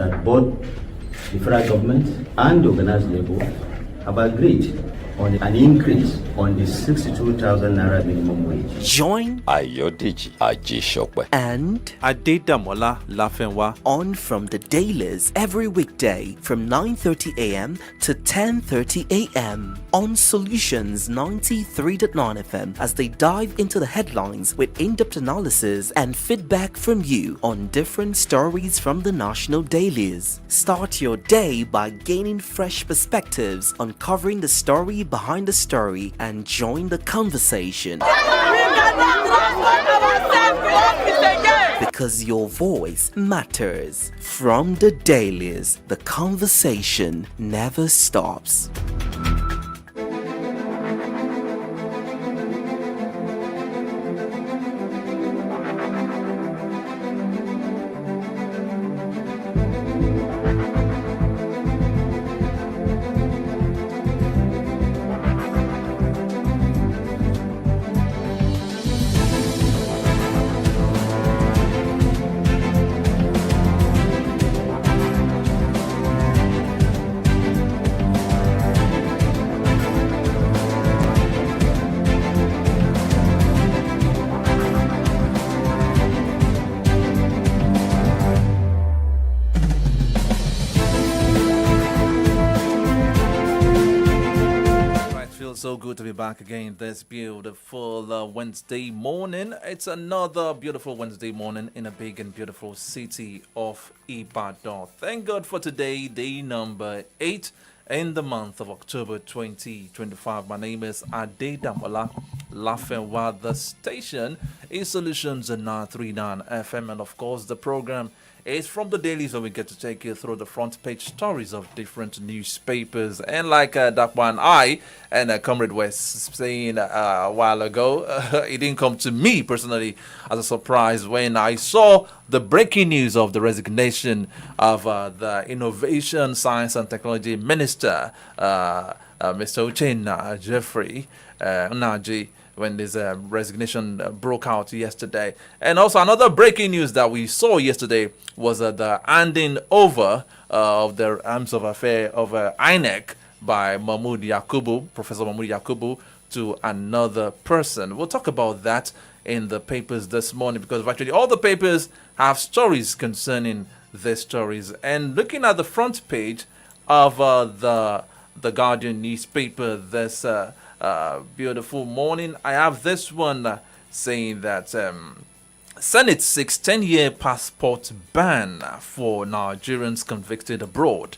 that both the federal government and the organized labor have agreed on an increase on the 62,000 naira minimum wage. Join Ayodeji Ajishope and Adedamola Lafenwa on from the Dailies every weekday from 9:30 a.m. to 10:30 a.m. on Solutions 93.9 FM as they dive into the headlines with in-depth analysis and feedback from you on different stories from the national dailies. Start your day by gaining fresh perspectives, uncovering the story behind the story, and join the conversation. Because your voice matters. From the Dailies, the conversation never stops. So good to be back again this beautiful Wednesday morning. It's another beautiful Wednesday morning in a big and beautiful city of Ibadan. Thank God for today, day number 8 in the month of October 2025. My name is Adedamola Lafenwa. The station is Solutions 939 FM, and of course the program is from the dailies, where we get to take you through the front page stories of different newspapers. And like Dakwa and I and Comrade West saying a while ago, it didn't come to me personally as a surprise when I saw the breaking news of the resignation of the Innovation, Science and Technology Minister, Mr. Uchenna Jeffrey Naji, when this resignation broke out yesterday. And also another breaking news that we saw yesterday was the handing over of the arms of affair of INEC by Mahmoud Yakubu, Professor Mahmoud Yakubu, to another person. We'll talk about that in the papers this morning, because virtually all the papers have stories concerning these stories. And looking at the front page of the Guardian newspaper this beautiful morning, I have this one saying that Senate seeks 10-year passport ban for Nigerians convicted abroad.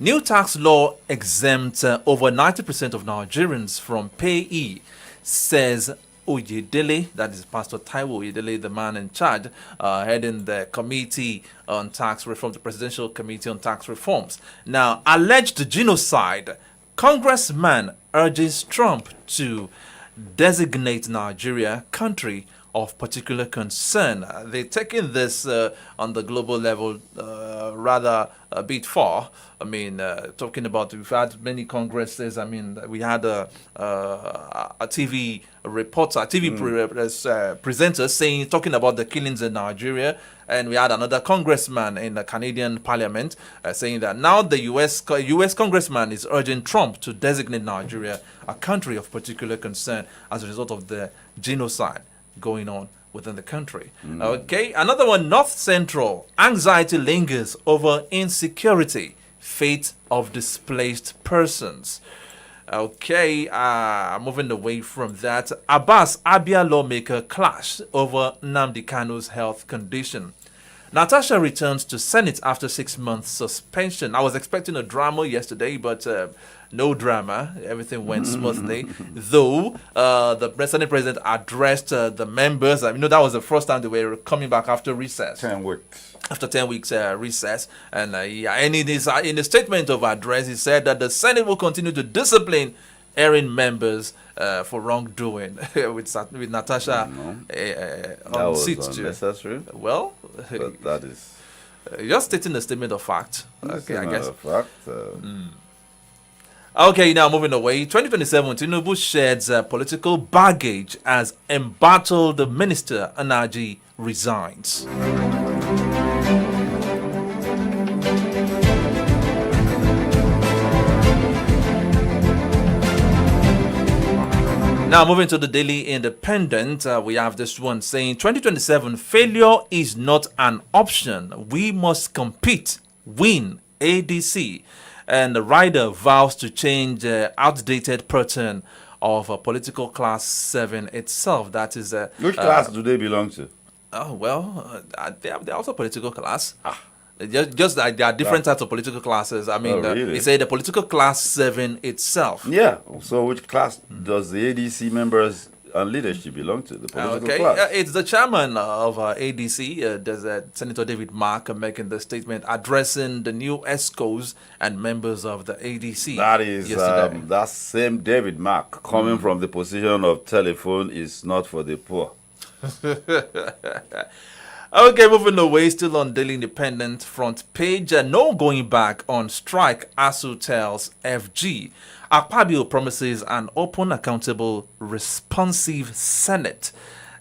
New tax law exempts over 90% of Nigerians from payee, says Oyedele, that is Pastor Taiwo Oyedele, the man in charge, heading the Committee on Tax Reform, the Presidential Committee on Tax Reforms. Now, alleged genocide, Congressman urges Trump to designate Nigeria country of particular concern. They're taking this on the global level rather a bit far. I mean, talking about, we've had many congresses. I mean, we had a TV reporter, presenter talking about the killings in Nigeria. And we had another congressman in the Canadian Parliament saying that now the U.S. congressman is urging Trump to designate Nigeria a country of particular concern as a result of the genocide going on within the country. Okay, another one, North Central. Anxiety lingers over insecurity, fate of displaced persons. Okay, moving away from that, Abbas Abia lawmaker clash over Nnamdi Kanu's health condition. Natasha returns to Senate after 6 months suspension. I was expecting a drama yesterday, but no drama. Everything went smoothly. Though the Senate president addressed the members. I mean, that was the first time they were coming back after recess. 10 weeks. After 10 weeks recess. And in a statement of address, he said that the Senate will continue to discipline erring members for wrongdoing with Natasha on seat two. Unnecessary. Well, But that is just stating a statement of fact. Okay, I guess. Fact. Okay, now moving away. 2027, Tinubu sheds political baggage as embattled minister Anaji resigns. Now, moving to the Daily Independent, we have this one saying 2027 failure is not an option. We must compete, win, ADC. And the rider vows to change outdated pattern of political class 7 itself. That is Which class do they belong to? oh well, they're also political class. Just like there are different types of political classes. I mean, really? they say the political class 7 itself. Yeah. So which class does the ADC members and leadership belong to? The political class. It's the chairman of ADC, there's Senator David Mark, making the statement addressing the new ESCOs and members of the ADC. That is yesterday. that same David Mark coming from the position of telephone is not for the poor. Okay, moving away, still on Daily Independent front page. No going back on strike, ASU tells FG. Akpabio promises an open, accountable, responsive Senate.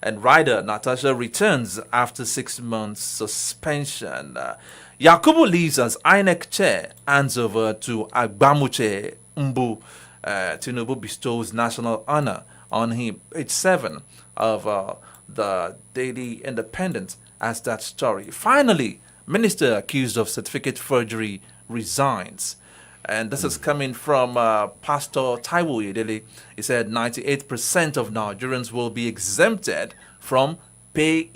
And rider Natasha returns after 6 months suspension. Yakubu leaves as INEC chair, hands over to Agbamuche Mbu. Tinubu bestows national honor on him. Page 7 of the Daily Independent as that story. Finally, minister accused of certificate forgery resigns. And this is coming from Pastor Taiwo Yedele. He said 98% of Nigerians will be exempted from pay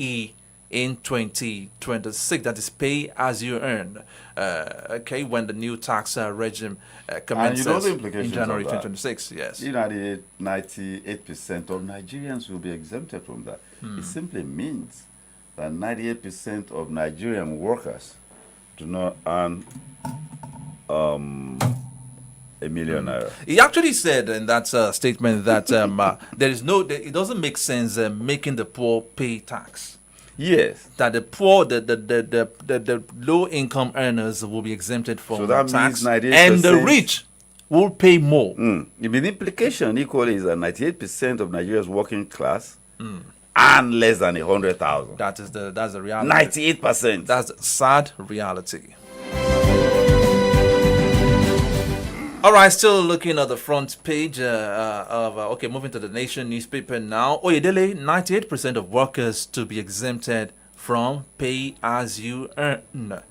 in 2026. That is pay as you earn. Okay, when the new tax regime commences and you know the implications in January of that. 2026. Yes. 98% of Nigerians will be exempted from that. It simply means that 98% of Nigerian workers do not earn a million naira. He actually said in that statement that there is it doesn't make sense making the poor pay tax. Yes. That the poor, the low income earners will be exempted from So that tax, means 98%. and the rich will pay more. The implication equally is that 98% of Nigeria's working class earn less than 100,000. That's the reality. 98%. That's the sad reality. All right, still looking at the front page of moving to the Nation newspaper now. Oyedele, 98% of workers to be exempted from pay as you earn.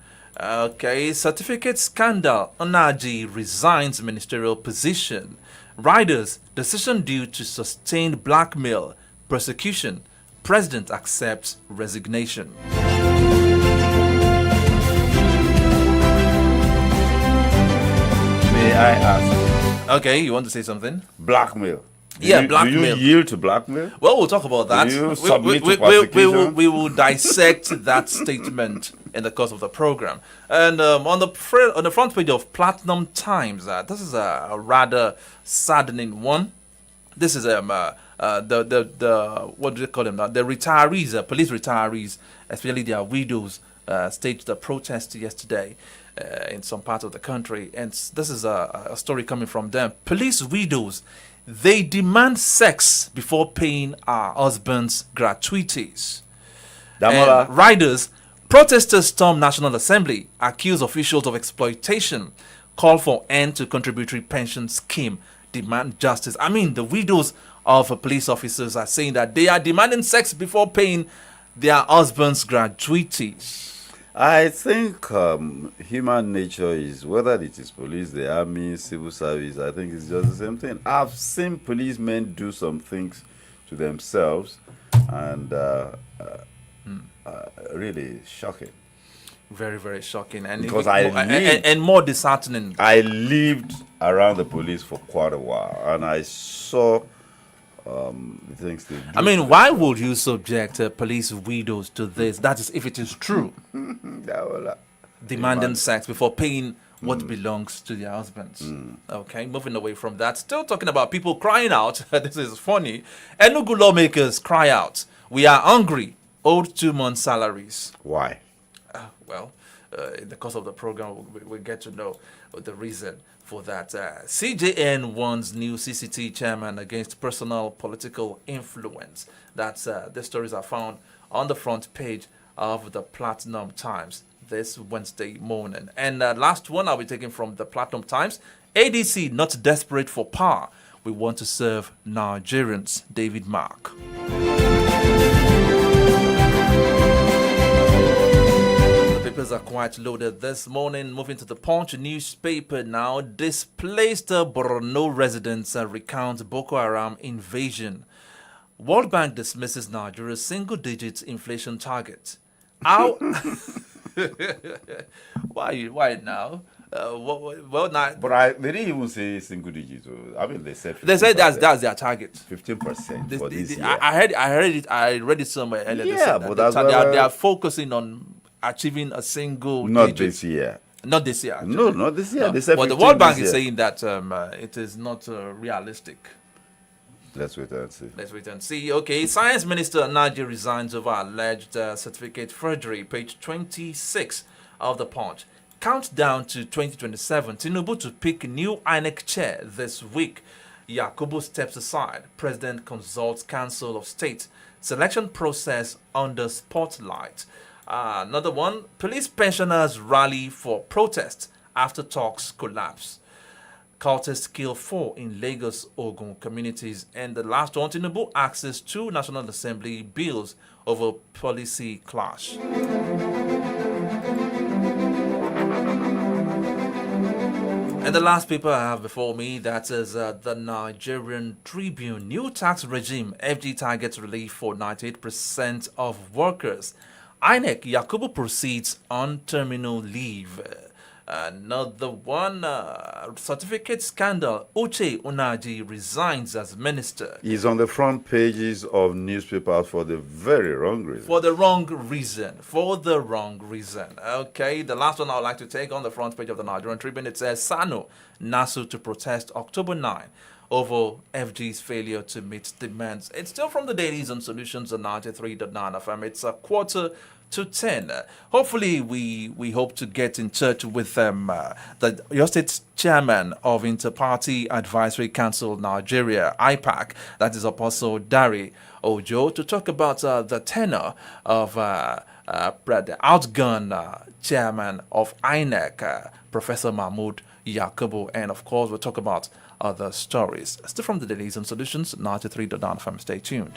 Okay, certificate scandal. Onaji resigns ministerial position. Riders, decision due to sustained blackmail, persecution. President accepts resignation. May I ask? Okay, you want to say something? Blackmail. Blackmail. Do you yield to blackmail? Well, we'll talk about that. Do you submit to persecution? We will dissect that statement in the course of the program. And on the front page of Platinum Times, this is a rather saddening one. This is the what do they call them now? The retirees, police retirees, especially their widows, staged a protest yesterday in some parts of the country, and this is a story coming from them. Police widows, they demand sex before paying our husbands' gratuities. Damola. And riders, protesters storm National Assembly, accuse officials of exploitation, call for end to contributory pension scheme, demand justice. I mean, the widows of police officers are saying that they are demanding sex before paying their husbands' gratuities. I think human nature is, whether it is police, the army, civil service, I think it's just the same thing. I've seen policemen do some things to themselves, and really shocking. Very, very shocking. And Because and more disheartening. I lived around the police for quite a while, and I saw the things they do. I mean, why would you subject police widows to this? That is, if it is true, demanding sex before paying what belongs to their husbands. Okay, moving away from that. Still talking about people crying out. This is funny. Enugu lawmakers cry out. We are hungry. Owed 2 months' salaries. Why? In the course of the program, we'll get to know the reason for that. CJN warns new CCT chairman against personal political influence. That's the stories are found on the front page of the Platinum Times this Wednesday morning. And last one I'll be taking from the Platinum Times. ADC not desperate for power. We want to serve Nigerians. David Mark. Papers are quite loaded this morning. Moving to the Punch newspaper now. Displaced Borno residents recount Boko Haram invasion. World Bank dismisses Nigeria's single-digit inflation target. How? Why now? Well, now. But they didn't even say single digit. I mean, they said 15%. They said that's their target. 15% for this year. I read it somewhere earlier. Yeah, they but that that's they are focusing on achieving a single not digit. this year. Not this year. Actually. No, not this year. No. They said But the 15 World Bank this is year. saying that it is not realistic. Let's wait and see. Let's wait and see. Okay, Science Minister Naji resigns over alleged certificate forgery. Page 26 of the Punch. Countdown to 2027. Tinubu to pick new INEC chair this week. Yakubu steps aside. President consults Council of State. Selection process under spotlight. Another one. Police pensioners rally for protest after talks collapse. Cultists kill 4 in Lagos, Ogun communities. And the last one, Tinubu axes 2 National Assembly bills over policy clash. And the last paper I have before me, that is the Nigerian Tribune. New tax regime, FG targets relief for 98% of workers. INEC, Yakubu proceeds on terminal leave. Another one, certificate scandal. Uche Unaji resigns as minister. He's on the front pages of newspapers for the very wrong reason. For the wrong reason. For the wrong reason. Okay, the last one I would like to take on the front page of the Nigerian Tribune. It says Sano, Nasu to protest October 9 over FG's failure to meet demands. It's still from the Dailies and Solutions on 93.9 FM. It's a quarter to 10. Hopefully, we hope to get in touch with your state's chairman of Inter-Party Advisory Council Nigeria, IPAC, that is Apostle Dari Ojo, to talk about the tenor of the outgone chairman of INEC, Professor Mahmoud Yakubu, and of course, we'll talk about other stories. Still from the Dailies and Solutions, 93.9 FM. Stay tuned.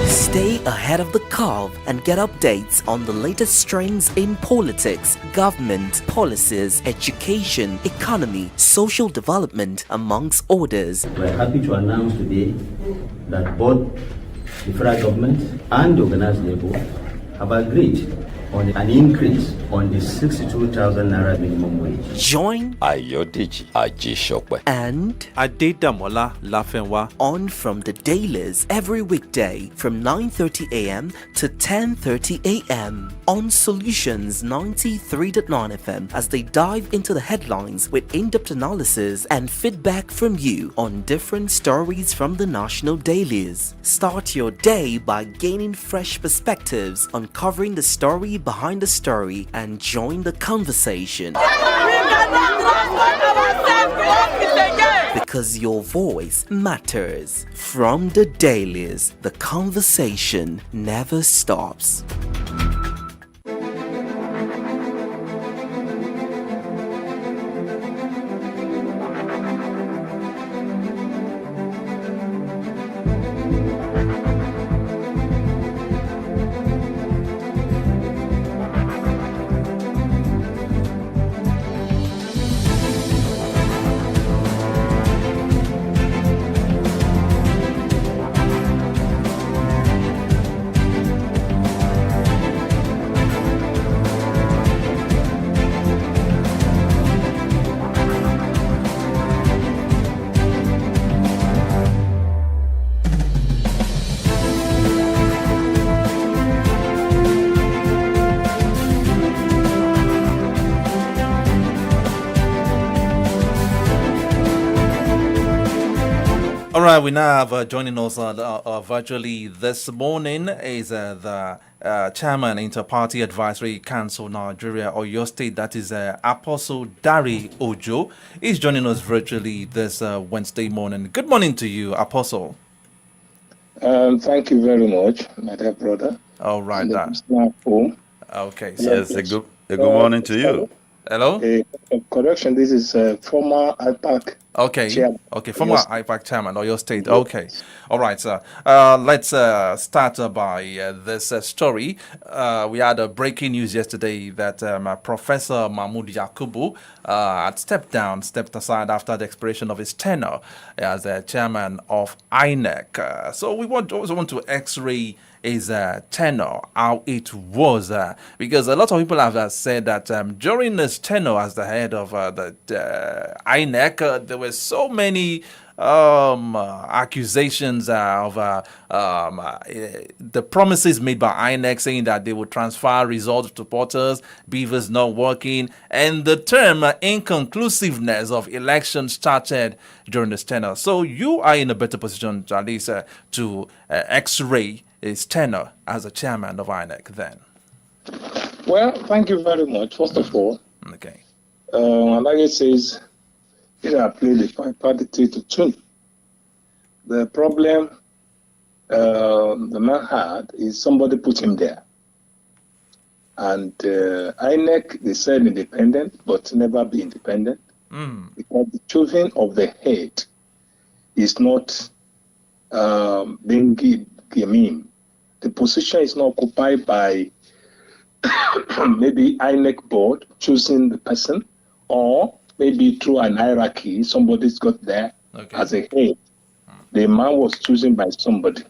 Stay ahead of the curve and get updates on the latest trends in politics, government, policies, education, economy, social development, amongst others. We're happy to announce today that both the federal government and the organized labor have agreed on an increase on the 62,000 naira minimum wage. Join Ayodeji Ajishope and Adedamola Lafenwa on from the Dailies every weekday from 9:30 a.m. to 10:30 a.m. on Solutions 93.9 FM as they dive into the headlines with in-depth analysis and feedback from you on different stories from the national dailies. Start your day by gaining fresh perspectives, uncovering the story behind the story, and join the conversation. Because your voice matters. From the Dailies, the conversation never stops. All right, we now have joining us virtually this morning is the Chairman, Inter-Party Advisory Council, Nigeria, or your state, that is Apostle Dari Ojo, is joining us virtually this Wednesday morning. Good morning to you, Apostle. Thank you very much, my dear brother. All right, And that. it's not home. Okay, so Yes, a good morning to you. hello. Correction, this is former IPAC Okay, chairman. former Yes. IPAC chairman or your state. Yes. Okay, all right, sir. Let's start by this story. We had a breaking news yesterday that Professor Mahmoud Yakubu had stepped aside after the expiration of his tenure as chairman of INEC. So we also want to X-ray his tenure, how it was, because a lot of people have said that during his tenure as the head of the INEC, there were so many accusations of the promises made by INEC saying that they would transfer results to portals, beavers not working, and the term inconclusiveness of elections started during this tenure. So you are in a better position, at least, to X-ray his tenure as a chairman of INEC then. Well, thank you very much. First of all, Okay. like it says, I played the party to tune. The problem the man had is somebody put him there. And INEC, they said independent, but never be independent. Because the choosing of the head is not being given. The position is not occupied by maybe INEC board choosing the person, or maybe through an hierarchy, somebody's got there as a head. The man was chosen by somebody.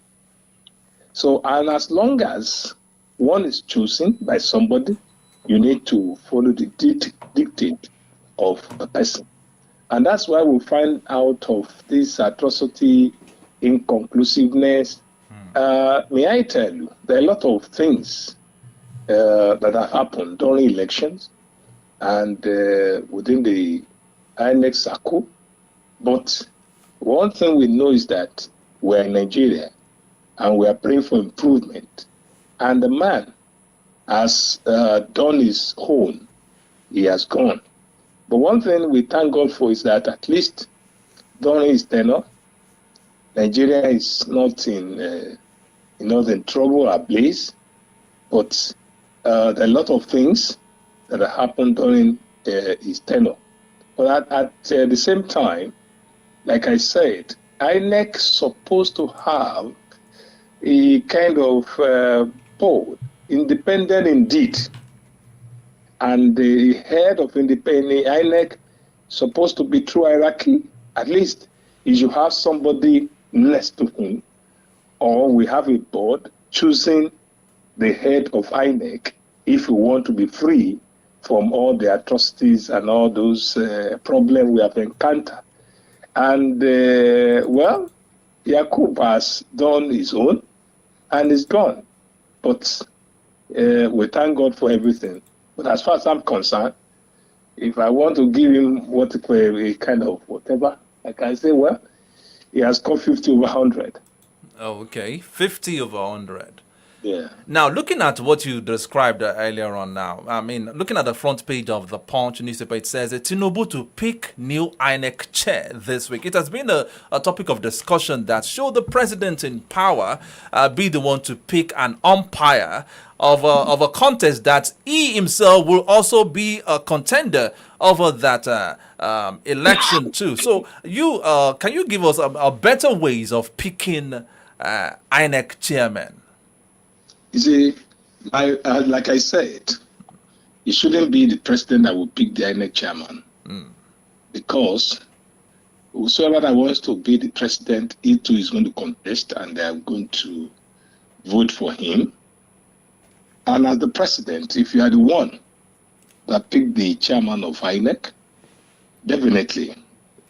So, and as long as one is chosen by somebody, you need to follow the dictate of the person. And that's why we find out of this atrocity, inconclusiveness. May I tell you, there are a lot of things that have happened during elections and within the INEC circle. But one thing we know is that we're in Nigeria and we are praying for improvement. And the man has done his own. He has gone. But one thing we thank God for is that at least during his tenure, Nigeria is not in trouble or blaze. But there are a lot of things that have happened during his tenure. But at the same time, like I said, INEC supposed to have a kind of board, independent indeed. And the head of independent INEC supposed to be through hierarchy. At least you should have somebody next to him, or we have a board choosing the head of INEC if we want to be free from all the atrocities and all those problems we have encountered. And, well, Yakub has done his own and is gone. But we thank God for everything. But as far as I'm concerned, if I want to give him a kind of whatever, I can say, well, he has got 50 over 100. Oh, okay. 50 over 100. Yeah. Now, looking at what you described earlier on now, I mean, looking at the front page of the Punch newspaper, it says Tinubu to pick new INEC chair this week. It has been a topic of discussion that should the president in power be the one to pick an umpire of a contest that he himself will also be a contender over that election too. So, can you give us a better ways of picking INEC chairman? You see, like I said, it shouldn't be the president that will pick the INEC chairman. Because whosoever that wants to be the president, he too is going to contest and they are going to vote for him. And as the president, if you are the one that picked the chairman of INEC, definitely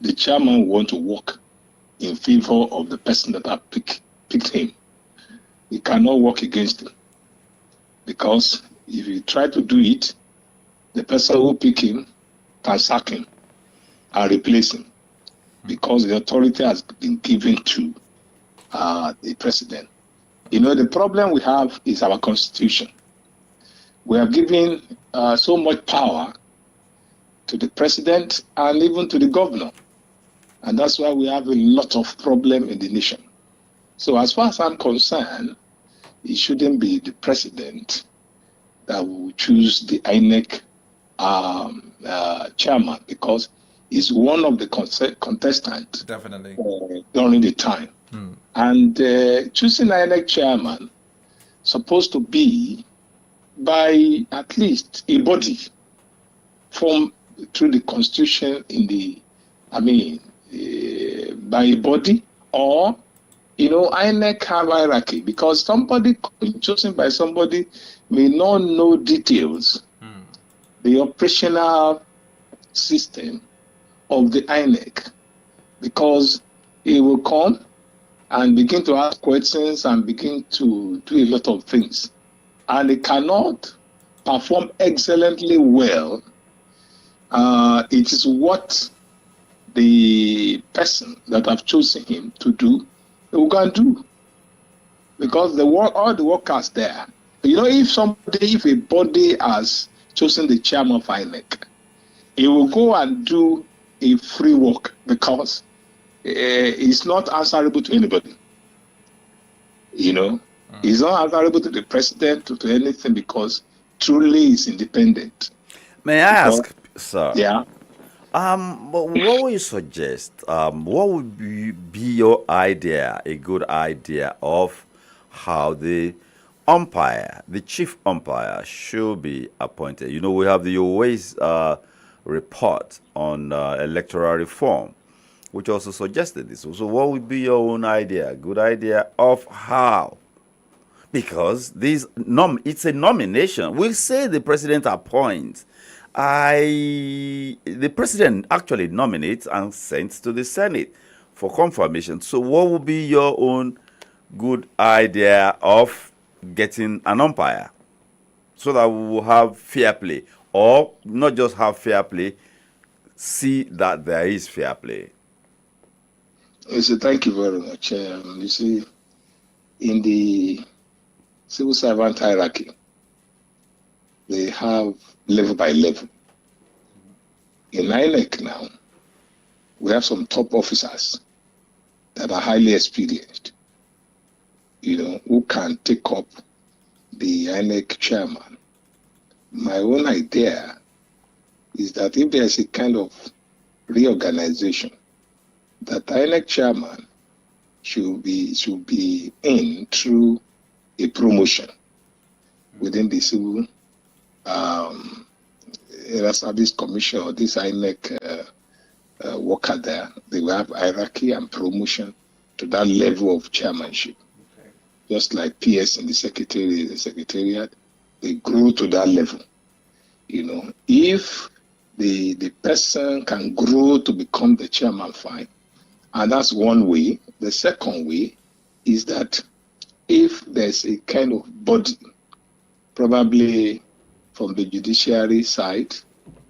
the chairman will want to work in favor of the person that have picked him. He cannot work against him. Because if you try to do it, the person who pick him can sack him and replace him. Because the authority has been given to the president. The problem we have is our constitution. We are giving so much power to the president and even to the governor. And that's why we have a lot of problem in the nation. So as far as I'm concerned, it shouldn't be the president that will choose the INEC chairman, because he's one of the contestants. Definitely. During the time. And choosing INEC chairman supposed to be by at least a body formed through the constitution by a body, or INEC have hierarchy, because somebody chosen by somebody may not know details, the operational system of the INEC, because he will come and begin to ask questions and begin to do a lot of things, and he cannot perform excellently well. It is what the person that have chosen him to do, he will go and do, because all the workers there. If a body has chosen the chairman of INEC, he will go and do a free work, because he's not answerable to anybody. He's not answerable to the president, to anything, because truly he's independent. May I ask, sir? Yeah. What would you suggest? What would be your idea, a good idea of how the umpire, the chief umpire, should be appointed? We have the always report on electoral reform, which also suggested this. So what would be your own idea, good idea of how? Because it's a nomination. We'll say the president appoints. The president actually nominates and sends to the Senate for confirmation. So what would be your own good idea of getting an umpire so that we will have fair play, or not just have fair play, see that there is fair play? Thank you very much. You see, in the civil servant hierarchy, they have level by level. In INEC now, we have some top officers that are highly experienced, who can take up the INEC chairman. My own idea is that if there's a kind of reorganization, that INEC chairman should be in through a promotion within the civil service commission, or this INEC worker there. They will have hierarchy and promotion to that level of chairmanship. Okay. Just like PS in the secretariat, they grow to that level. If the person can grow to become the chairman, fine. And that's one way. The second way is that if there's a kind of body, probably from the judiciary side,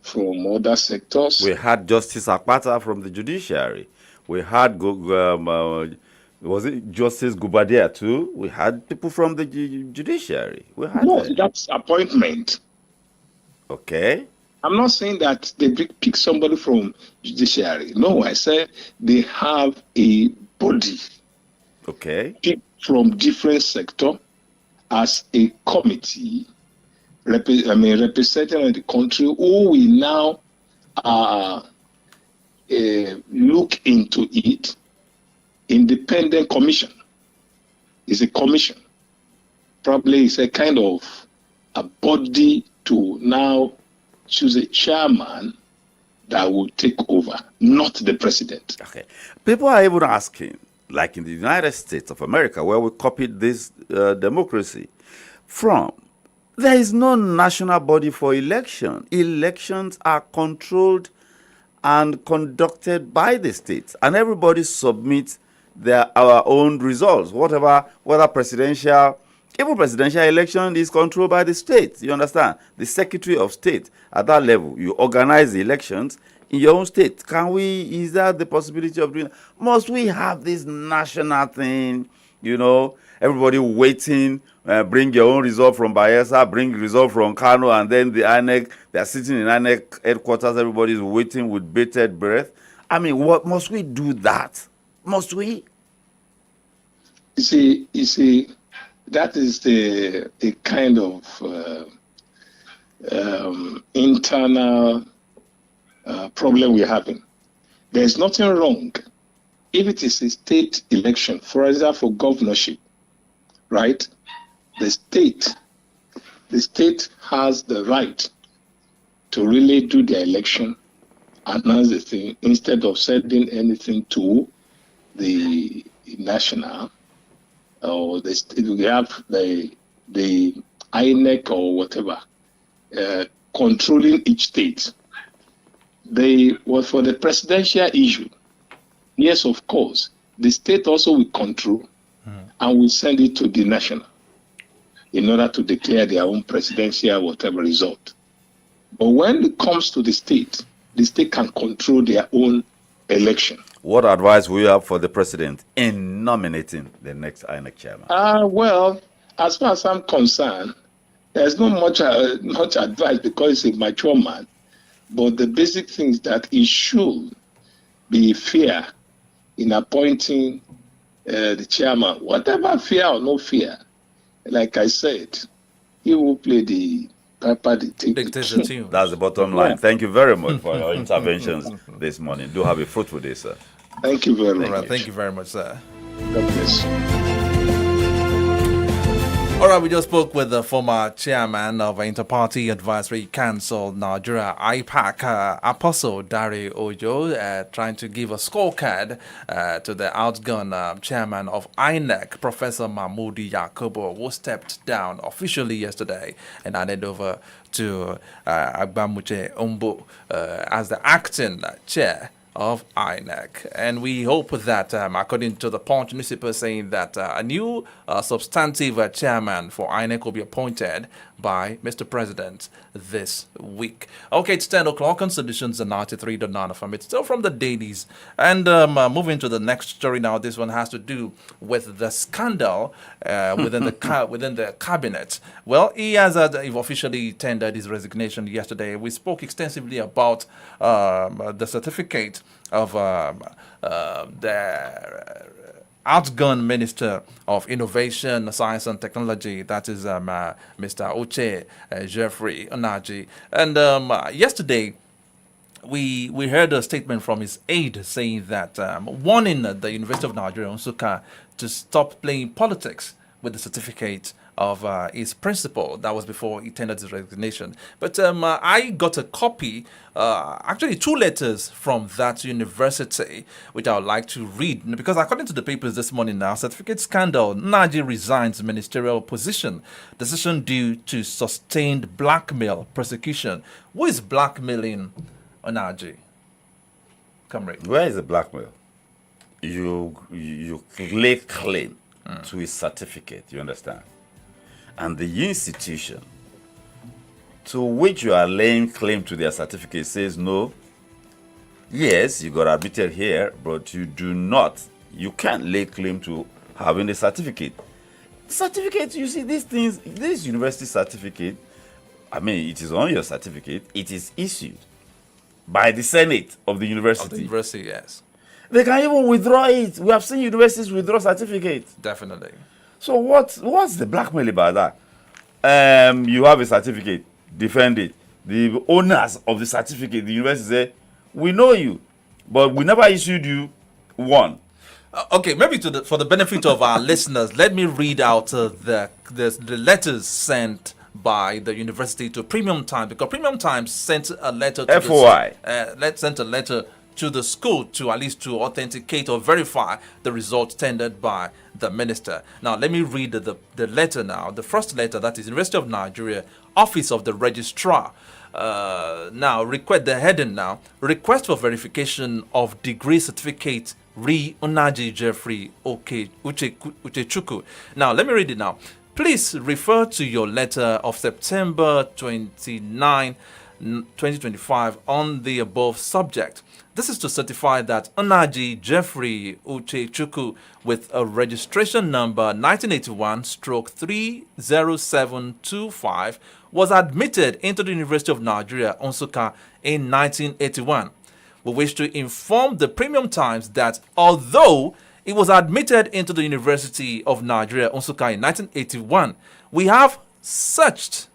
from other sectors. We had Justice Akpata from the judiciary. We had, was it Justice Gubadia too? We had people from the judiciary. That's appointment. Okay. I'm not saying that they pick somebody from judiciary. No, I said they have a body. Okay. Picked from different sector as a committee, representing the country, who will now look into it. Independent commission. It's a commission. Probably it's a kind of a body to now choose a chairman that will take over, not the president. Okay. People are even asking, like in the United States of America, where we copied this democracy from, there is no national body for election. Elections are controlled and conducted by the states, and everybody submits our own results. Whether presidential, even presidential election is controlled by the state. You understand? The Secretary of State at that level, you organize the elections in your own state. Is that the possibility of doing that? Must we have this national thing, everybody waiting. Bring your own result from Bayelsa, bring result from Kano, and then the INEC, they're sitting in INEC headquarters, everybody's waiting with bated breath. I mean, what must we do that? Must we? You see, that is the kind of internal problem we're having. There's nothing wrong if it is a state election, for example, for governorship, right? The state has the right to really do the election, announce the thing, instead of sending anything to the national or the state. We have the INEC or whatever controlling each state. For the presidential issue, yes, of course, the state also will control and will send it to the national in order to declare their own presidential whatever result. But when it comes to the state can control their own election. What advice will you have for the president in nominating the next INEC chairman? Well, as far as I'm concerned, there's not much advice because he's a mature man. But the basic thing is that he should be fair in appointing the chairman. Whatever fear or no fear, like I said, he will play the Papa dictates the tune. That's the bottom line. Thank you very much for your interventions this morning. Do have a fruitful day, sir. Thank you very much. All right, thank you very much, sir. God bless you. All right, we just spoke with the former chairman of Inter-Party Advisory Council Nigeria, IPAC, Apostle Dari Ojo, trying to give a scorecard to the outgone chairman of INEC, Professor Mahmoudi Yakubu, who stepped down officially yesterday and handed over to Agbamuche Ombo as the acting chair of INEC. And we hope that, according to the Punch newspaper, saying that a new substantive chairman for INEC will be appointed by Mr. President this week. Okay, it's 10 o'clock on Solutions and 93.9 FM. It's still from the dailies. And moving to the next story now, this one has to do with the scandal within the cabinet. Well, he has officially tendered his resignation yesterday. We spoke extensively about the certificate of the outgone Minister of Innovation, Science and Technology, that is Mr. Uche Jeffrey Onaji. And yesterday, we heard a statement from his aide saying that, warning the University of Nigeria, Nsukka, to stop playing politics with the certificate of his principal. That was before he tendered his resignation. But I got a copy, actually 2 letters from that university, which I would like to read. Because according to the papers this morning now, certificate scandal, Naji resigns ministerial position. Decision due to sustained blackmail persecution. Who is blackmailing Onaji? Comrade. Where is the blackmail? You lay claim to his certificate, you understand? And the institution to which you are laying claim to their certificate says no. Yes, you got admitted here, but you can't lay claim to having a certificate. Certificate, you see, these things, this university certificate, I mean, it is on your certificate, it is issued by the Senate of the university. Of the university, yes. They can even withdraw it. We have seen universities withdraw certificates. Definitely. So what's the blackmail about that? You have a certificate, defend it. The owners of the certificate, the university say, we know you, but we never issued you one. Okay, maybe for the benefit of our listeners, let me read out the letters sent by the university to Premium Times, because Premium Times sent a letter to FOI. Sent a letter to the school to at least to authenticate or verify the results tendered by the minister. Now, let me read the letter now. The first letter, that is University of Nigeria, Office of the Registrar. Now, the heading now, request for verification of degree certificate Onaji Jeffrey Uchechukwu. Now, let me read it now. Please refer to your letter of September 29, 2025 on the above subject. This is to certify that Onaji Jeffrey Uchechukwu, with a registration number 1981-30725, was admitted into the University of Nigeria, Nsukka, in 1981. We wish to inform the Premium Times that although he was admitted into the University of Nigeria, Nsukka, in 1981, we have searched.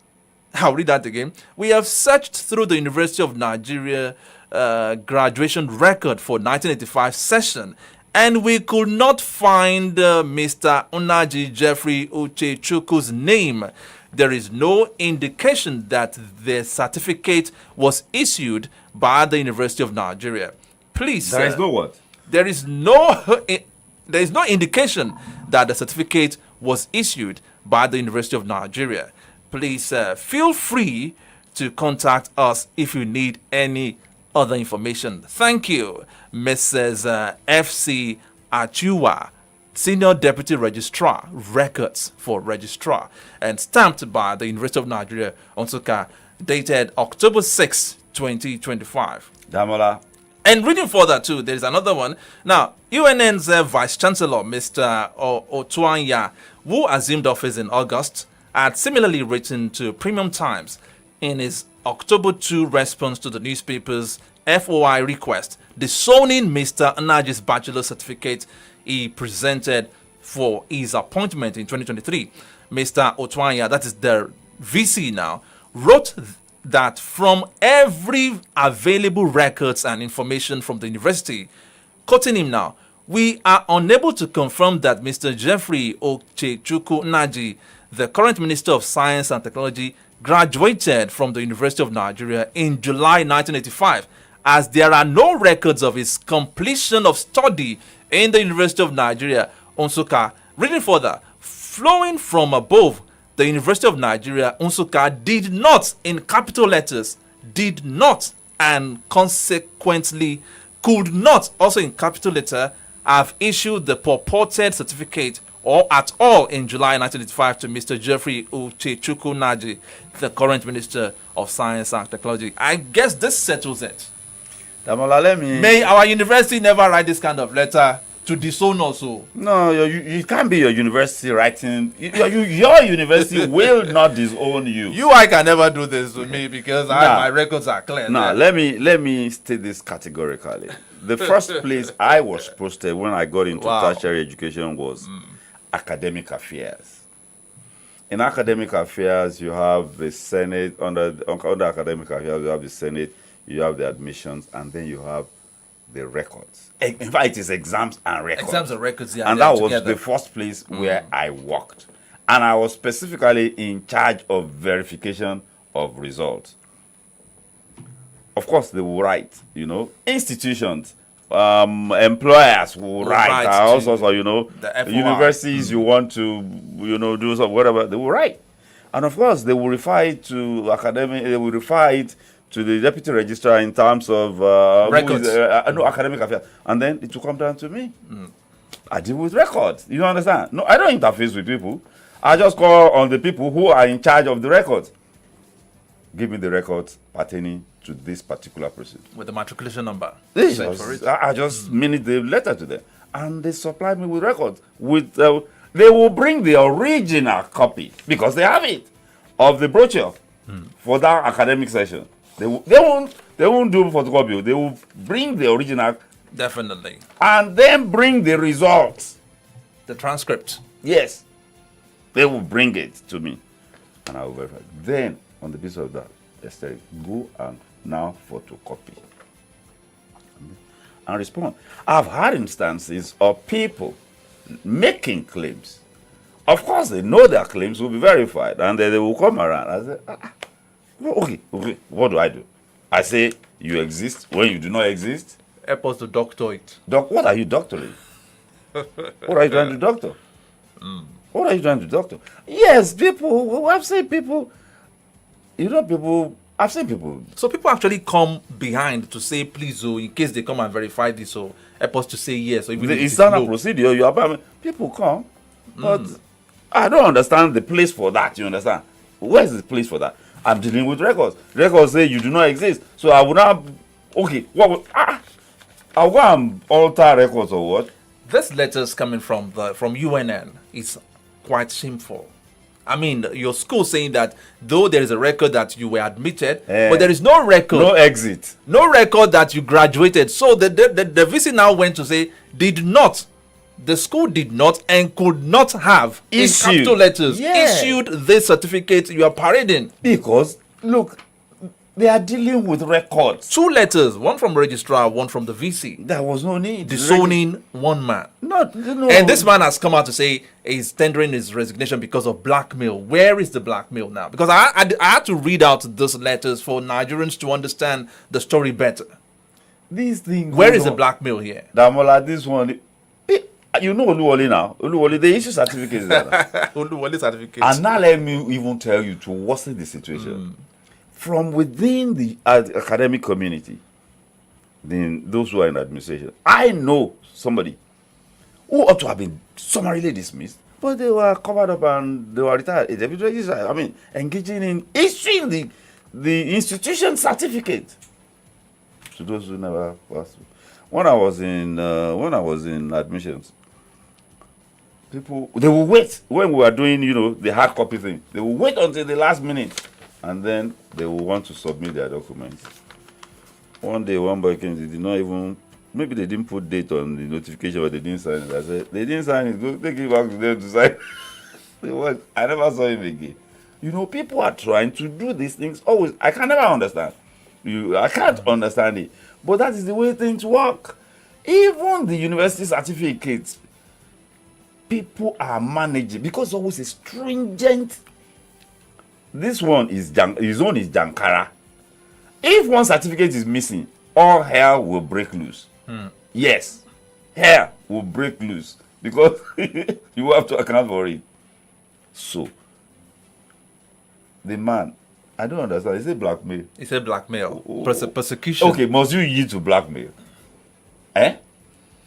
I'll read that again. We have searched through the University of Nigeria graduation record for 1985 session, and we could not find Mr. Onaji Jeffrey Uchechukwu's name. There is no indication that the certificate was issued by the University of Nigeria. Please, There is no what? There is no indication that the certificate was issued by the University of Nigeria. Please feel free to contact us if you need any other information. Thank you, Mrs. F.C. Achua, Senior Deputy Registrar, Records for Registrar, and stamped by the University of Nigeria, Nsukka, dated October 6, 2025. Damola. And reading further too, there is another one. Now, UNN's Vice Chancellor, Mr. Otuanya, who assumed office in August, had similarly written to Premium Times in his October 2 response to the newspaper's FOI request, disowning Mr. Anaji's bachelor certificate he presented for his appointment in 2023. Mr. Otuanya, that is the VC now, wrote that from every available records and information from the university, quoting him now, we are unable to confirm that Mr. Jeffrey Uchechukwu Naji, the current Minister of Science and Technology, graduated from the University of Nigeria in July 1985, as there are no records of his completion of study in the University of Nigeria, Nsukka. Reading further, flowing from above, the University of Nigeria, Nsukka, did not, in capital letters, did not, and consequently could not, also in capital letter, have issued the purported certificate or at all in July 1985 to Mr. Jeffrey Uchechukwu Naji, the current Minister of Science and Technology. I guess this settles it. Damola, let me... May our university never write this kind of letter to disown also. No, you can't be your university writing. Your university will not disown you. I can never do this to me because my records are clear. Now, let me state this categorically. The first place I was posted when I got into tertiary education was academic affairs. In academic affairs, you have the Senate. Under academic affairs, you have the Senate, you have the admissions, and then you have the records. In fact, it is exams and records. Exams and records, yeah. And that was the first place where I worked. And I was specifically in charge of verification of results. Of course, they will write, institutions, employers will write, also, the universities you want to, do something, whatever, they will write. And of course, they will refer it to academic, they will refer it to the deputy registrar in terms of records. Academic affairs. And then it will come down to me. I deal with records. You understand? No, I don't interface with people. I just call on the people who are in charge of the records. Give me the records pertaining to this particular person. With the matriculation number. I just minute the letter to them. And they supply me with records. They will bring the original copy, because they have it, of the brochure for that academic session. They won't do photocopy. They will bring the original. Definitely. And then bring the results. The transcript. Yes. They will bring it to me. And I will verify. Then, on the basis of that, Esther, go and now photocopy. And respond. I've had instances of people making claims. Of course, they know their claims will be verified. And then they will come around. I say, okay, what do? I say, you exist when you do not exist. Help us to doctor it. What are you doctoring? What are you trying to doctor? What are you trying to doctor? Yes, I've seen people, I've seen people. So people actually come behind to say, please, in case they come and verify this, so help us to say yes. So it's standard procedure. People come, but I don't understand the place for that, you understand? Where is the place for that? I'm dealing with records. Records say you do not exist. So I would not. Okay, I'll go and alter records or what? This letters coming from UNN is quite shameful. I mean, your school saying that though there is a record that you were admitted, but there is no record, no exit, no record that you graduated. So the VC now went to say the school did not and could not have issued, in capital letters, issued this certificate you are parading. Because look, they are dealing with records. 2 letters, one from registrar, one from the VC. There was no need. Disowning one man. No. And this man has come out to say he's tendering his resignation because of blackmail. Where is the blackmail now? Because I had to read out those letters for Nigerians to understand the story better. These things. Where is the blackmail here? Damola, this one. You know Oluwole now. Oluwole, they issue certificates there. Oluwole certificates. And now let me even tell you to worsen the situation. From within the academic community, then those who are in administration, I know somebody who ought to have been summarily dismissed, but they were covered up and they were retired. I mean, engaging in issuing the institution certificate to those who never passed. When I was in admissions, people, they will wait when we were doing the hard copy thing. They will wait until the last minute, and then they will want to submit their documents. One day, one boy came. They did not even. Maybe they didn't put date on the notification, but they didn't sign it. I said they didn't sign it. Go take it back to them to sign. I never saw him again. People are trying to do these things always. I can never understand. I can't understand it. But that is the way things work. Even the university certificates, people are managing because always a stringent. This one is his own is Jankara. If one certificate is missing, all hell will break loose. Yes, hell will break loose because you have to account for it. So, the man, I don't understand. Is it blackmail? He said blackmail. Persecution. Okay, must you yield to blackmail?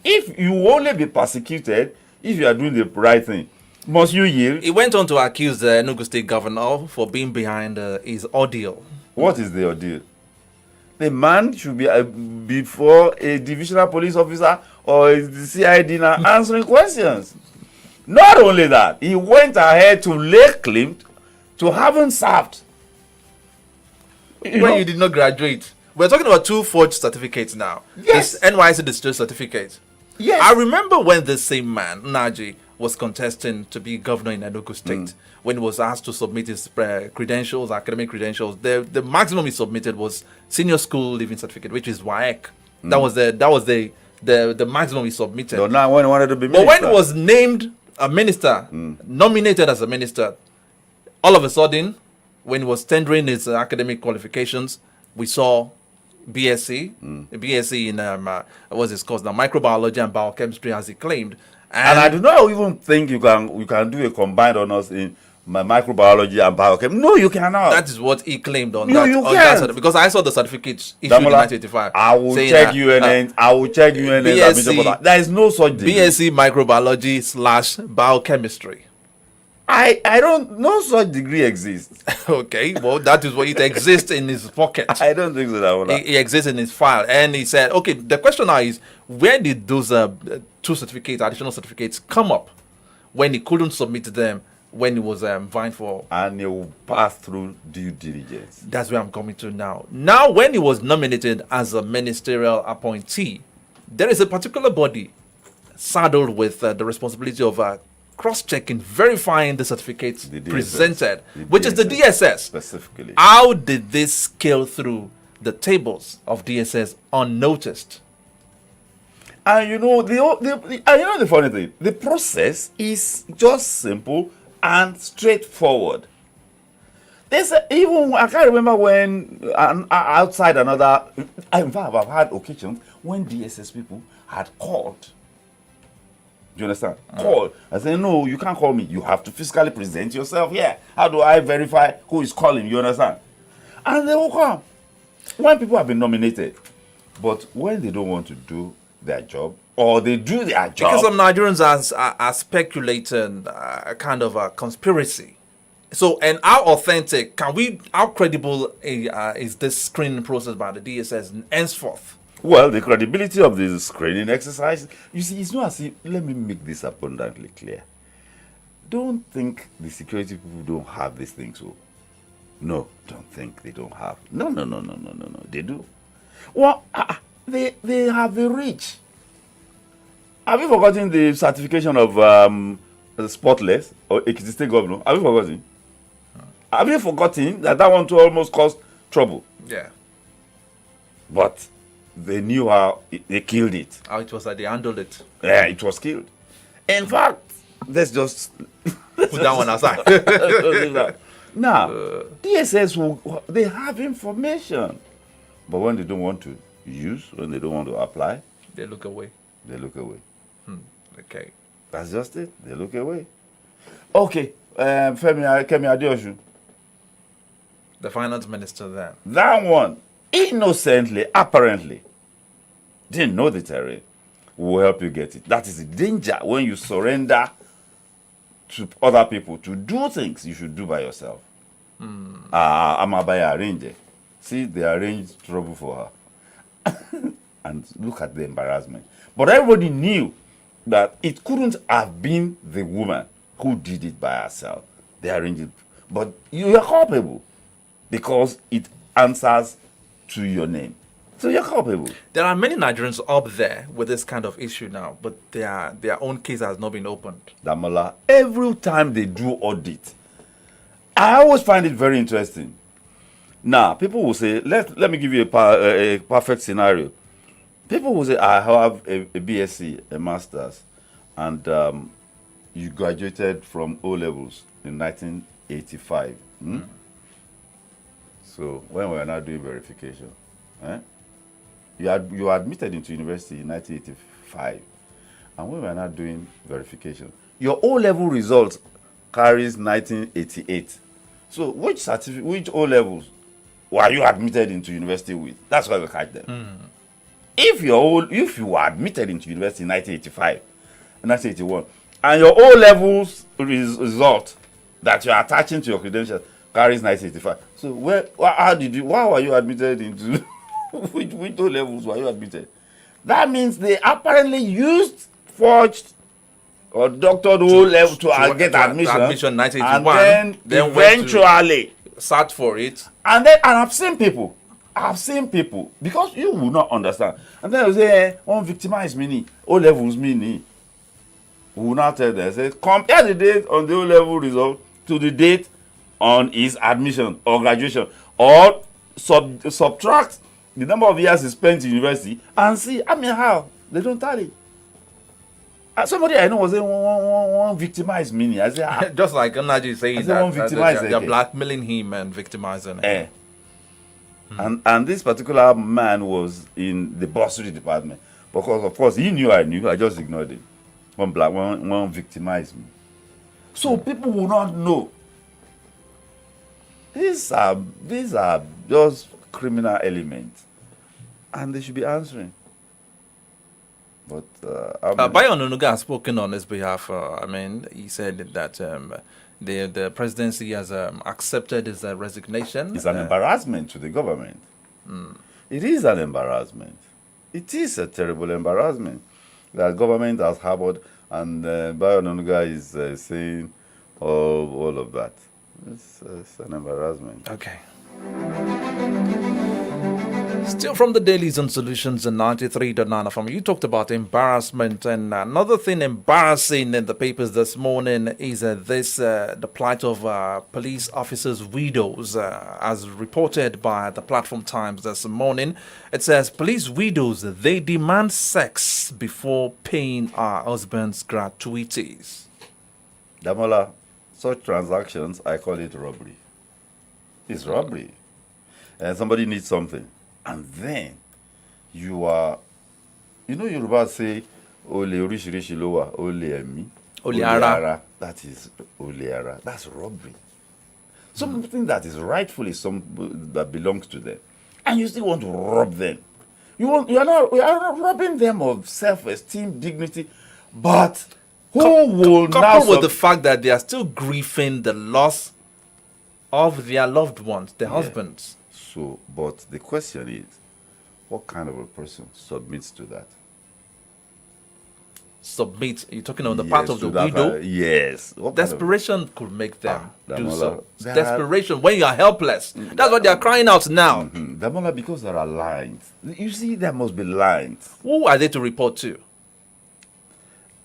If you only be persecuted if you are doing the right thing, must you yield? He went on to accuse the Enugu State governor for being behind his ordeal. What is the ordeal? The man should be before a divisional police officer or the CID now answering questions. Not only that, he went ahead to lay claim to having served. When you did not graduate. We're talking about 2 forged certificates now. Yes. This NYC district certificate. Yes. I remember when the same man, Naji, was contesting to be governor in Enugu State. When he was asked to submit his credentials, academic credentials, the maximum he submitted was senior school leaving certificate, which is WAEC. That was the maximum he submitted. So now when he wanted to be minister. But when he was named a minister, nominated as a minister, all of a sudden, when he was tendering his academic qualifications, we saw BSc, BSc in what's his course now, microbiology and biochemistry, as he claimed. And I do not even think you can do a combined honors in microbiology and biochem. No, you cannot. That is what he claimed on No, that. you On can't. that because I saw the certificates issued in 1985. I will check UNN. I will check UNN. BSc, there is no such degree. BSc microbiology / biochemistry. I don't. No such degree exists. Okay, well, that is what it exists in his pocket. I don't think so. That It exists in his file, and he said, okay, the question now is, where did those 2 certificates, additional certificates, come up when he couldn't submit them when he was vying for? And he will pass through due diligence. That's where I'm coming to now. Now, when he was nominated as a ministerial appointee, there is a particular body saddled with the responsibility of cross-checking, verifying the certificates presented, which is the DSS. Specifically. How did this scale through the tables of DSS unnoticed? And the funny thing, the process is just simple and straightforward. Even I can't remember when outside another. In fact, I've had occasions when DSS people had called. Do you understand? Call. I say, no, you can't call me. You have to physically present yourself here. How do I verify who is calling? You understand? And they will come. When people have been nominated, but when they don't want to do their job, or they do their job. Because some Nigerians are speculating a kind of a conspiracy, So, and how authentic how credible is this screening process by the DSS henceforth? Well, the credibility of the screening exercise, you see, it's not as if, let me make this abundantly clear. Don't think the security people don't have these things. So, no, don't think they don't have. No. They do. Well, they have the reach. Have you forgotten the certification of spotless or existing governor? Have you forgotten? Have you forgotten that one too almost caused trouble? Yeah. But they knew how they killed it. How it was that they handled it. Yeah, it was killed. In fact, let's just put that one aside. Now, DSS they have information, but when they don't want to use, when they don't want to apply, they look away. They look away. Okay, that's just it. They look away. Okay, Kemi Adeosun, the finance minister there. That one, innocently, apparently, didn't know the terrain. Will help you get it. That is the danger when you surrender to other people to do things you should do by yourself. Amabaya arrange. See, they arranged trouble for her. And look at the embarrassment. But everybody knew that it couldn't have been the woman who did it by herself. They arranged it. But you are culpable because it answers to your name. So you're culpable. There are many Nigerians up there with this kind of issue now, but their own case has not been opened. Damola, every time they do audit, I always find it very interesting. Now, people will say, let me give you a perfect scenario. People will say, I have a BSc, a master's, and you graduated from O levels in 1985. So when we are now doing verification, you were admitted into university in 1985, and when we are now doing verification, your O level results carries 1988. So which O levels were you admitted into university with? That's why we catch them. If you were admitted into university in 1985, 1981, and your O levels result that you are attaching to your credentials carries 1985. So why were you admitted into which O levels were you admitted? That means they apparently used forged or doctored O level to get admission 1981, and then eventually sat for it. And I've seen people, because you will not understand. And then they say, one victimize me, O levels me. We will not tell them, say, compare the date on the O level result to the date on his admission or graduation, or subtract the number of years he spent in university and see, how? They don't tally. Somebody I know was saying, one victimize me. I say, just like Naji saying that they're blackmailing him and victimizing him. And this particular man was in the bursary department because, of course, he knew I knew. I just ignored it. One victimized me. So people will not know. These are just criminal elements, and they should be answering. But Bayo Onunuga has spoken on his behalf. He said that the presidency has accepted his resignation. It's an embarrassment to the government. It is an embarrassment. It is a terrible embarrassment that government has harbored, and Bayo Onunuga is saying all of that. It's an embarrassment. Okay. Still from the Dailies and Solutions in 93.9 FM, you talked about embarrassment, and another thing embarrassing in the papers this morning is the plight of police officers' widows, as reported by the Platform Times this morning. It says, police widows, they demand sex before paying our husbands' gratuities. Damola, such transactions, I call it robbery. It's robbery. And somebody needs something. And then Yoruba say, Ole orishirishi lowa, ole emi, ole ara. That is ole ara. That's robbery. Something that is rightfully that belongs to them. And you still want to rob them. You are not robbing them of self-esteem, dignity, but who will now... Coupled with the fact that they are still grieving the loss of their loved ones, their husbands. So, but the question is, what kind of a person submits to that? Submit. You're talking on the part of the to that, widow. yes. What kind of- Desperation could make them do Damola, so. there are- Desperation when you are helpless. That's what they are crying out now. Damola, because there are lines. You see, there must be lines. Who are they to report to?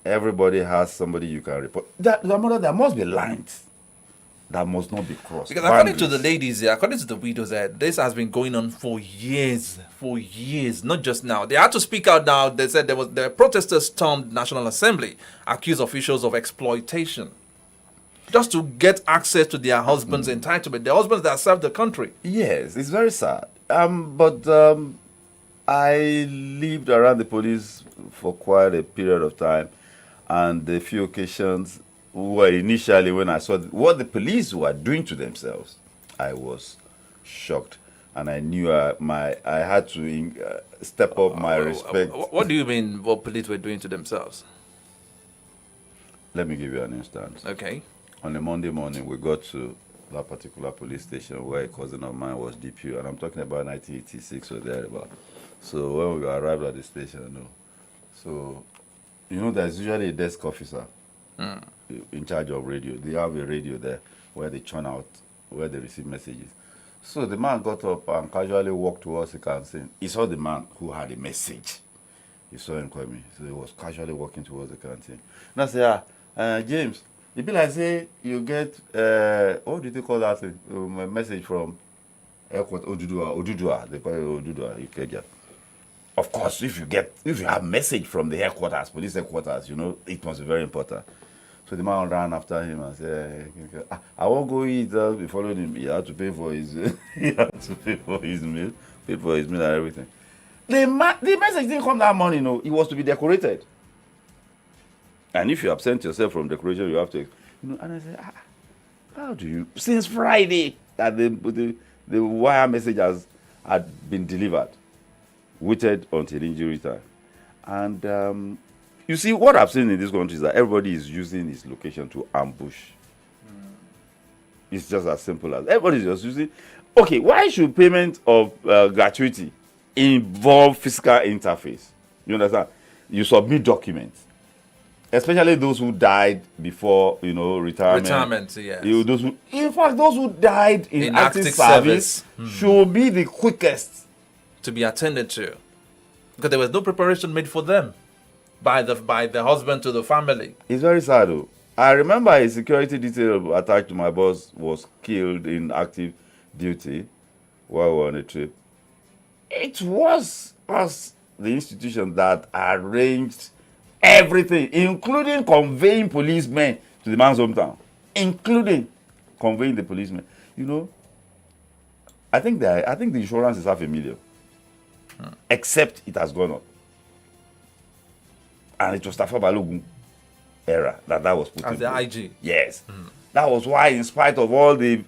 Everybody has somebody you can report. Damola, there must be lines that must not be crossed. Because according to the Boundaries. ladies here, according to the widows here, this has been going on for years, not just now. They had to speak out now. They said the protesters stormed National Assembly, accused officials of exploitation, just to get access to their husbands' entitlement, the husbands that serve the country. Yes, it's very sad. But I lived around the police for quite a period of time, and a few occasions where initially when I saw what the police were doing to themselves, I was shocked, and I knew I had to step up my respect. What do you mean what police were doing to themselves? Let me give you an instance. Okay. On a Monday morning, we got to that particular police station where a cousin of mine was DPU, and I'm talking about 1986 or thereabout. So when we arrived at the station, so there's usually a desk officer in charge of radio. They have a radio there where they churn out, where they receive messages. So the man got up and casually walked towards the canteen. He saw the man who had a message. He saw him coming, so he was casually walking towards the canteen. And I said, James, it be like say you get what did you call that thing? A message from Odudua. They call it Odudua. Ikeja. Of course, if you have message from the headquarters, police headquarters, it must be very important. So the man ran after him and said, I won't go eat. We followed him. He had to pay for his meal, paid for his meal and everything. The message didn't come that morning, it was to be decorated. And if you absent yourself from decoration, you have to, and I said, how do you, since Friday that the wire message had been delivered, waited until injury time. And you see, what I've seen in this country is that everybody is using his location to ambush. It's just as simple as everybody's just using. Okay, why should payment of gratuity involve physical interface? You understand? You submit documents, especially those who died before retirement. Retirement, yes. In fact, those who died in active service should be the quickest to be attended to, because there was no preparation made for them by the husband to the family. It's very sad, though. I remember a security detail attached to my boss was killed in active duty while we were on a trip. It was us, the institution, that arranged everything, including conveying policemen to the man's hometown, including conveying the policemen. I think the insurance is $500,000, except it has gone up. And it was Tafa Balogun era that was put as in the place. IG. Yes. That was why, in spite of all the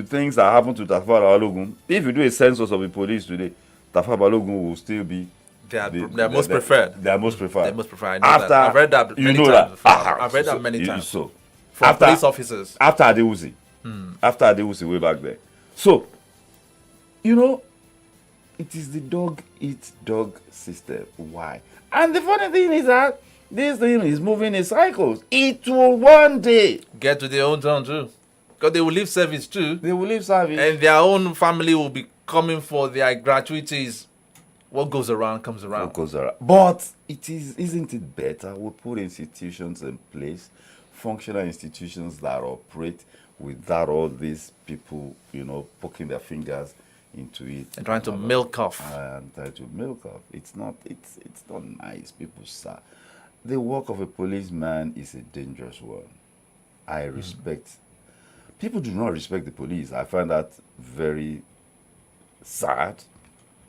things that happened to Tafa Balogun, if you do a census of the police today, Tafa Balogun will still be their most preferred. Their most preferred. Their most preferred. I've read that many times before. I've read that many times. So, from police officers. After Adewusi. After Adewusi, way back there. So, it is the dog eat dog system. Why? And the funny thing is that this thing is moving in cycles. It will one day get to their own town too. Because they will leave service too. They will leave service. And their own family will be coming for their gratuities. What goes around comes around. What goes around. But isn't it better we put institutions in place, functional institutions that operate without all these people, poking their fingers into it and trying to milk off. And trying to milk off. It's not nice, people, sir. The work of a policeman is a dangerous one. I respect. People do not respect the police. I find that very sad.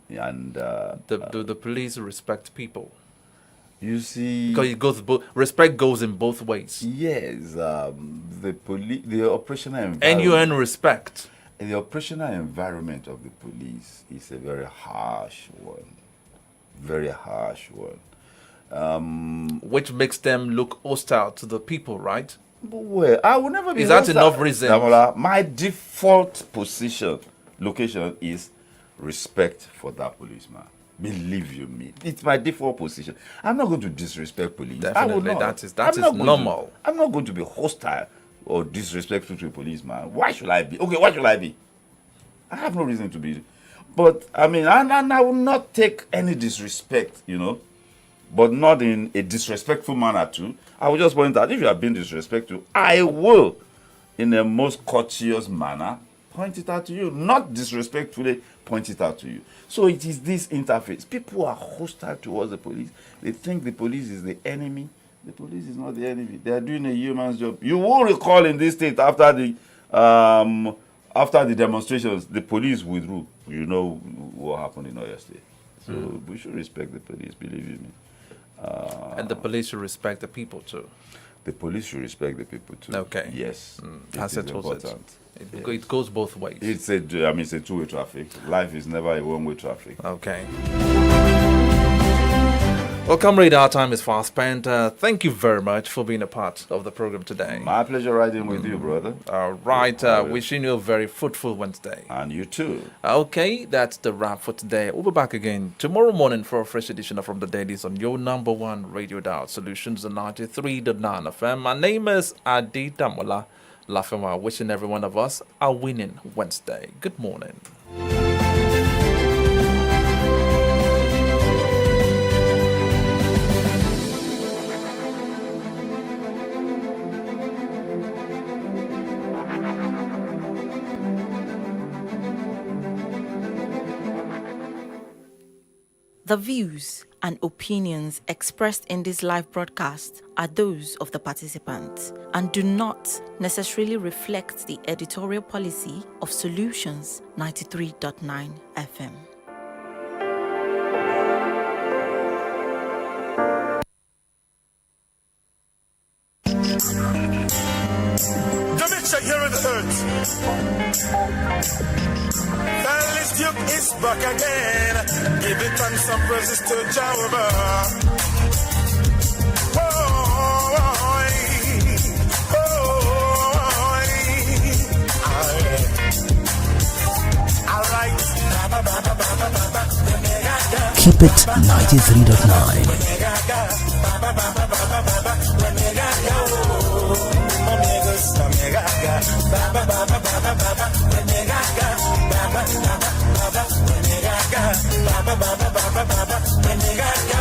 And the police respect people. You see, because it goes respect goes in both ways. Yes, the operational environment, and you earn respect. The operational environment of the police is a very harsh one, which makes them look hostile to the people, right? Well, I will never be. Is that hostile. enough reason? Damola, my default location is respect for that policeman. Believe you me, it's my default position. I'm not going to disrespect police. Definitely, I will not. that is normal. I'm not going to be hostile or disrespectful to a policeman. Why should I be? Okay, why should I be? I have no reason to be. But I mean, I will not take any disrespect, but not in a disrespectful manner too. I will just point out, if you are being disrespectful, I will, in a most courteous manner, point it out to you. Not disrespectfully point it out to you. So it is this interface. People are hostile towards the police. They think the police is the enemy. The police is not the enemy. They are doing a human's job. You will recall in this state after the demonstrations, the police withdrew. You know what happened in Oyo State. So we should respect the police, believe you me. And the police should respect the people too. The police should respect the people too. Okay. Yes. As it is important. important. It goes both ways. It's a two-way traffic. Life is never a one-way traffic. Okay. Well, comrade, our time is fast spent. Thank you very much for being a part of the program today. My pleasure riding with you, brother. All right. Wishing you a very fruitful Wednesday. And you too. Okay, that's the wrap for today. We'll be back again tomorrow morning for a fresh edition of From the Dailies on your number one radio dial Solutions, the 93.9 FM. My name is Adi Damola Lafema, wishing every one of us a winning Wednesday. Good morning. The views and opinions expressed in this live broadcast are those of the participants and do not necessarily reflect the editorial policy of Solutions 93.9 FM. Here it hurts. Dailies Duke is back again. Give it thanks and praises to Jehovah. Alright. Keep it 93.9. Baba